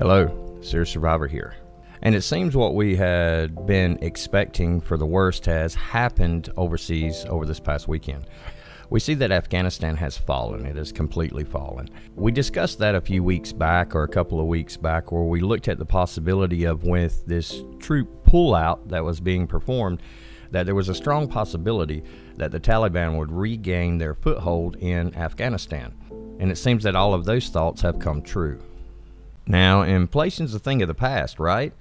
Hello, Serious Survivor here. And it seems what we had been expecting for the worst has happened overseas over this past weekend. We see that Afghanistan has fallen. It has completely fallen. We discussed that a few weeks back, or a couple of weeks back, where we looked at the possibility of, with this troop pullout that was being performed, that there was a strong possibility that the Taliban would regain their foothold in Afghanistan. And it seems that all of those thoughts have come true. Now, inflation's a thing of the past, right?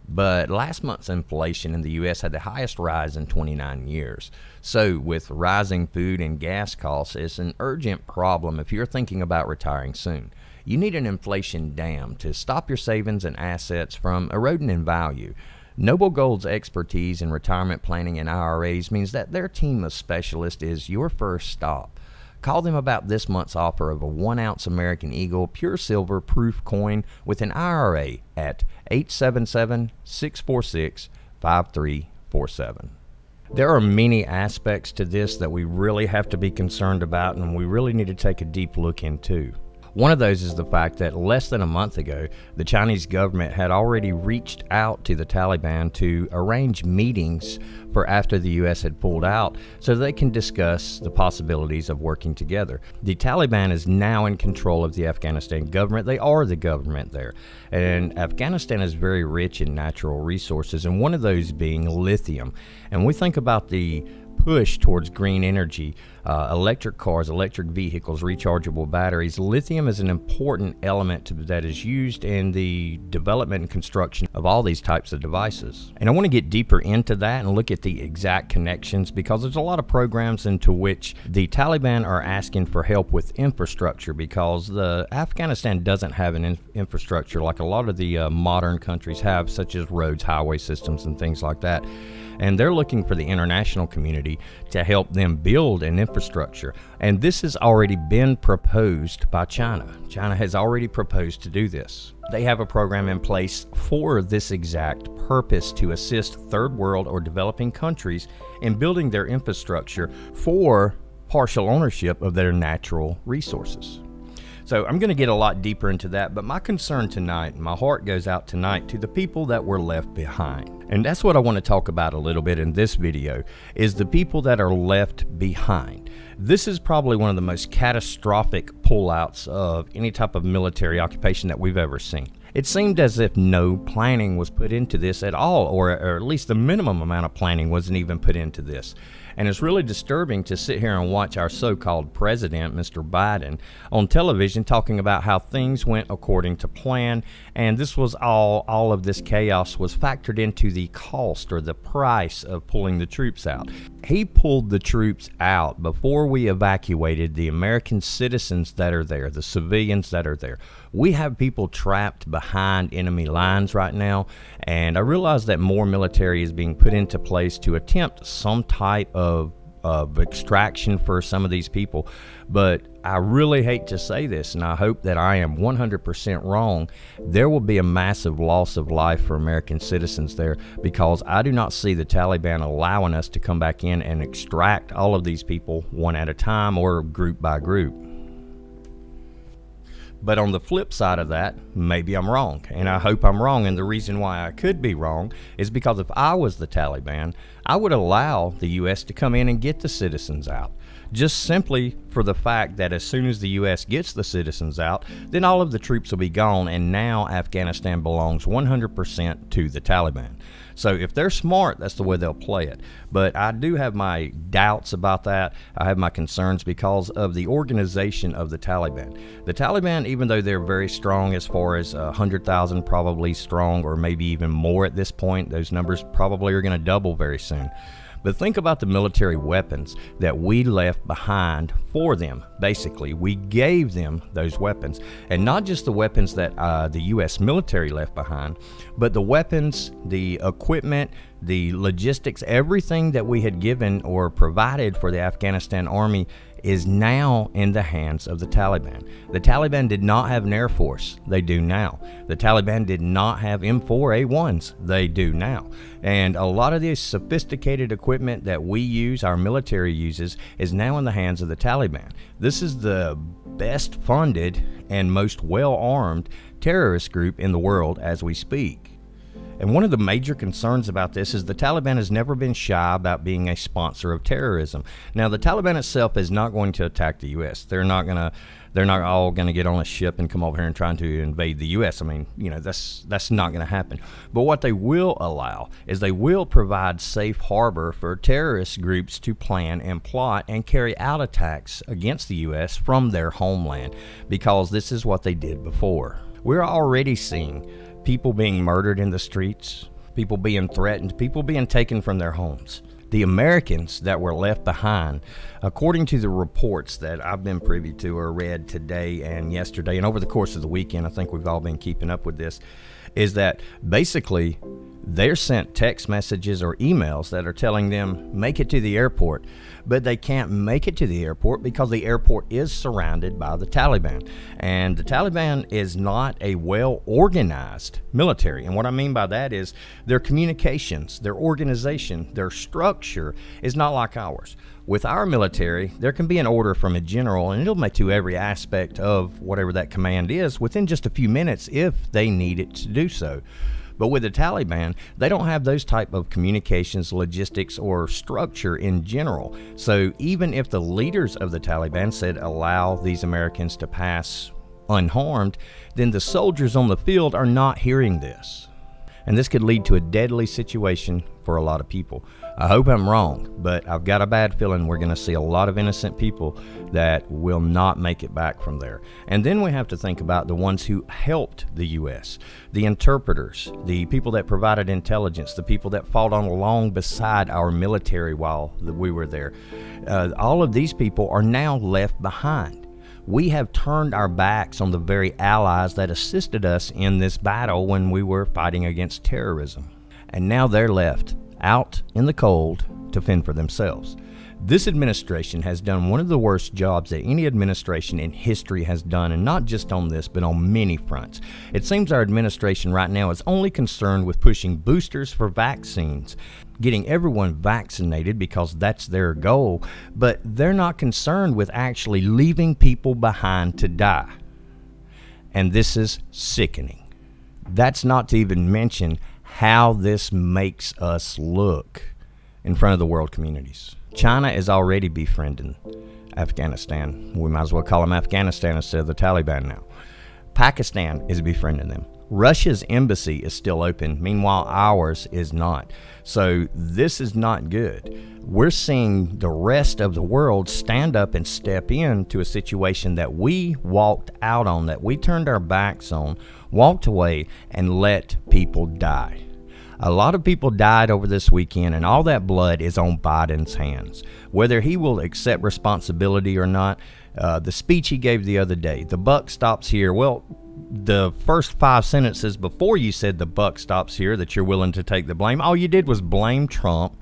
But last month's inflation in the U.S. had the highest rise in 29 years. So with rising food and gas costs, it's an urgent problem if you're thinking about retiring soon. You need an inflation dam to stop your savings and assets from eroding in value. Noble Gold's expertise in retirement planning and IRAs means that their team of specialists is your first stop. Call them about this month's offer of a 1-ounce American Eagle pure silver proof coin with an IRA at 877-646-5347. There are many aspects to this that we really have to be concerned about, and we really need to take a deep look into. One of those is the fact that less than a month ago, the Chinese government had already reached out to the Taliban to arrange meetings for after the U.S. had pulled out so they can discuss the possibilities of working together. The Taliban is now in control of the Afghanistan government. They are the government there. And Afghanistan is very rich in natural resources, and one of those being lithium. And we think about the push towards green energy, electric cars, electric vehicles, rechargeable batteries. Lithium is an important element that is used in the development and construction of all these types of devices. And I want to get deeper into that and look at the exact connections, because there's a lot of programs into which the Taliban are asking for help with infrastructure, because the Afghanistan doesn't have an infrastructure like a lot of the modern countries have, such as roads, highway systems, and things like that. And they're looking for the international community to help them build an infrastructure. And this has already been proposed by China. China has already proposed to do this. They have a program in place for this exact purpose, to assist third world or developing countries in building their infrastructure for partial ownership of their natural resources. So I'm going to get a lot deeper into that, but my concern tonight, my heart goes out tonight to the people that were left behind. And that's what I want to talk about a little bit in this video, is the people that are left behind. This is probably one of the most catastrophic pullouts of any type of military occupation that we've ever seen. It seemed as if no planning was put into this at all, or at least the minimum amount of planning wasn't even put into this. And it's really disturbing to sit here and watch our so-called president, Mr. Biden, on television talking about how things went according to plan, and this was all of this chaos was factored into the cost or the price of pulling the troops out. He pulled the troops out before we evacuated the American citizens that are there, the civilians that are there. We have people trapped behind enemy lines right now, and I realize that more military is being put into place to attempt some type of extraction for some of these people. But I really hate to say this, and I hope that I am 100% wrong. There will be a massive loss of life for American citizens there, because I do not see the Taliban allowing us to come back in and extract all of these people one at a time or group by group. But on the flip side of that, maybe I'm wrong, and I hope I'm wrong. And the reason why I could be wrong is because if I was the Taliban, I would allow the U.S. to come in and get the citizens out, just simply for the fact that as soon as the U.S. gets the citizens out, then all of the troops will be gone, and now Afghanistan belongs 100% to the Taliban. So if they're smart, that's the way they'll play it. But I do have my doubts about that. I have my concerns because of the organization of the Taliban. The Taliban, even though they're very strong, as far as 100,000 probably strong, or maybe even more at this point, those numbers probably are going to double very soon. But think about the military weapons that we left behind for them. Basically, we gave them those weapons, and not just the weapons that the U.S. military left behind, but the weapons, the equipment, the logistics, everything that we had given or provided for the Afghanistan army is now in the hands of the Taliban. The Taliban did not have an air force. They do now. The Taliban did not have M4A1s. They do now. And a lot of this sophisticated equipment that we use, our military uses, is now in the hands of the Taliban. This is the best funded and most well-armed terrorist group in the world as we speak. And one of the major concerns about this is the Taliban has never been shy about being a sponsor of terrorism. Now, the Taliban itself is not going to attack the U.S. They're not all going to get on a ship and come over here and try to invade the U.S. I mean, you know, that's not going to happen. But what they will allow is they will provide safe harbor for terrorist groups to plan and plot and carry out attacks against the U.S. from their homeland, because this is what they did before. We're already seeing people being murdered in the streets, people being threatened, people being taken from their homes. The Americans that were left behind, according to the reports that I've been privy to or read today and yesterday and over the course of the weekend, I think we've all been keeping up with this, is that basically they're sent text messages or emails that are telling them make it to the airport, but they can't make it to the airport because the airport is surrounded by the Taliban. And the Taliban is not a well-organized military. And what I mean by that is their communications, their organization, their structure is not like ours. With our military, there can be an order from a general, and it'll make to every aspect of whatever that command is within just a few minutes if they need it to do so. But with the Taliban, they don't have those type of communications, logistics, or structure in general. So even if the leaders of the Taliban said allow these Americans to pass unharmed, then the soldiers on the field are not hearing this. And this could lead to a deadly situation for a lot of people. I hope I'm wrong, but I've got a bad feeling we're going to see a lot of innocent people that will not make it back from there. And then we have to think about the ones who helped the U.S., the interpreters, the people that provided intelligence, the people that fought on along beside our military while we were there. All of these people are now left behind. We have turned our backs on the very allies that assisted us in this battle when we were fighting against terrorism. And now they're left out in the cold to fend for themselves. This administration has done one of the worst jobs that any administration in history has done, and not just on this, but on many fronts. It seems our administration right now is only concerned with pushing boosters for vaccines, getting everyone vaccinated because that's their goal, but they're not concerned with actually leaving people behind to die. And this is sickening. That's not to even mention how this makes us look in front of the world communities. China is already befriending Afghanistan. We might as well call them Afghanistan instead of the Taliban now. Pakistan is befriending them. Russia's embassy is still open. Meanwhile, ours is not. So this is not good. We're seeing the rest of the world stand up and step into a situation that we walked out on, that we turned our backs on, walked away, and let people die. A lot of people died over this weekend, and all that blood is on Biden's hands. Whether he will accept responsibility or not, the speech he gave the other day, the buck stops here. Well, the first 5 sentences before you said the buck stops here, that you're willing to take the blame, all you did was blame Trump,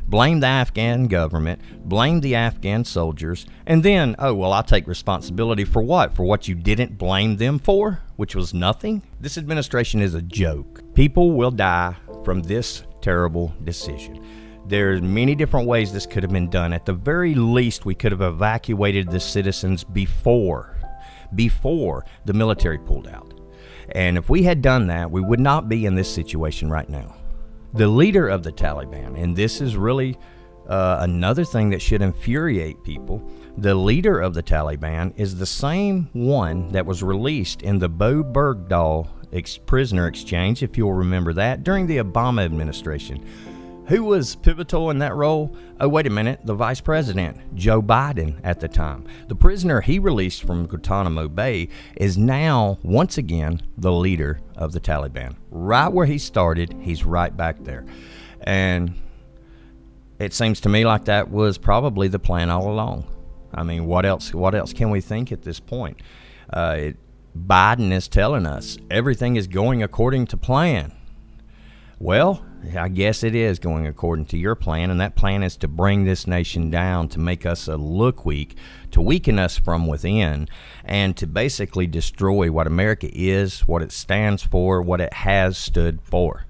blame the Afghan government, blame the Afghan soldiers, and then, oh, well, I'll take responsibility for what? For what you didn't blame them for, which was nothing? This administration is a joke. People will die from this terrible decision. There's many different ways this could have been done. At the very least, we could have evacuated the citizens before the military pulled out. And if we had done that, we would not be in this situation right now. The leader of the Taliban, and this is really another thing that should infuriate people, the leader of the Taliban is the same one that was released in the Bo Bergdahl prisoner exchange, if you'll remember that, during the Obama administration. Who was pivotal in that role? Oh, wait a minute, the vice president, Joe Biden at the time. The prisoner he released from Guantanamo Bay is now, once again, the leader of the Taliban. Right where he started, he's right back there. And it seems to me like that was probably the plan all along. I mean, what else can we think at this point? Biden is telling us everything is going according to plan. Well, I guess it is going according to your plan, and that plan is to bring this nation down, to make us look weak, to weaken us from within, and to basically destroy what America is, what it stands for, what it has stood for.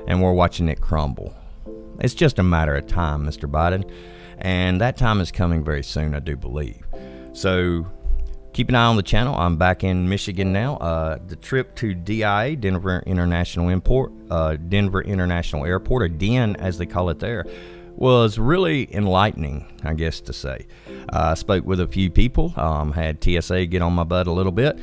And we're watching it crumble. It's just a matter of time, Mr. Biden, and that time is coming very soon, I do believe. So keep an eye on the channel. I'm back in Michigan now. The trip to DIA, Denver International Airport, or DEN as they call it there, was really enlightening, I guess to say. I spoke with a few people, had TSA get on my butt a little bit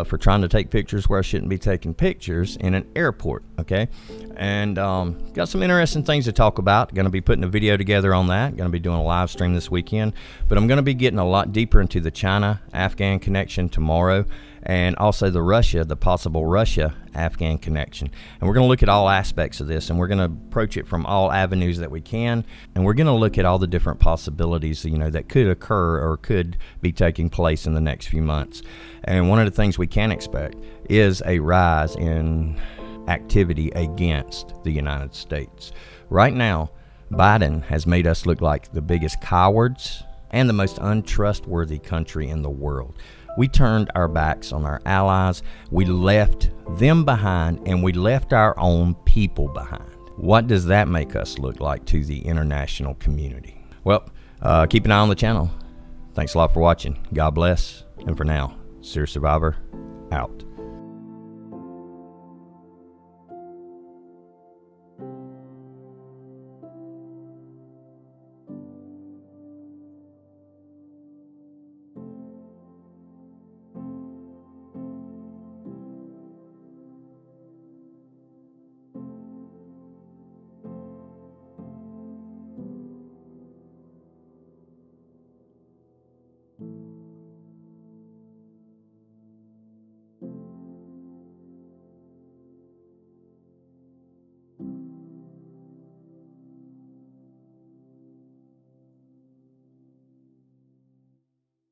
for trying to take pictures where I shouldn't be taking pictures in an airport, okay? And got some interesting things to talk about. Going to be putting a video together on that. Going to be doing a live stream this weekend. But I'm going to be getting a lot deeper into the China-Afghan connection tomorrow, and also the possible Russia-Afghan connection. And we're going to look at all aspects of this, and we're going to approach it from all avenues that we can, and we're going to look at all the different possibilities, you know, that could occur or could be taking place in the next few months. And one of the things we can expect is a rise in activity against the United States. Right now, Biden has made us look like the biggest cowards and the most untrustworthy country in the world. We turned our backs on our allies, we left them behind, and we left our own people behind. What does that make us look like to the international community? Well, keep an eye on the channel. Thanks a lot for watching. God bless. And for now, Serious Survivor, out.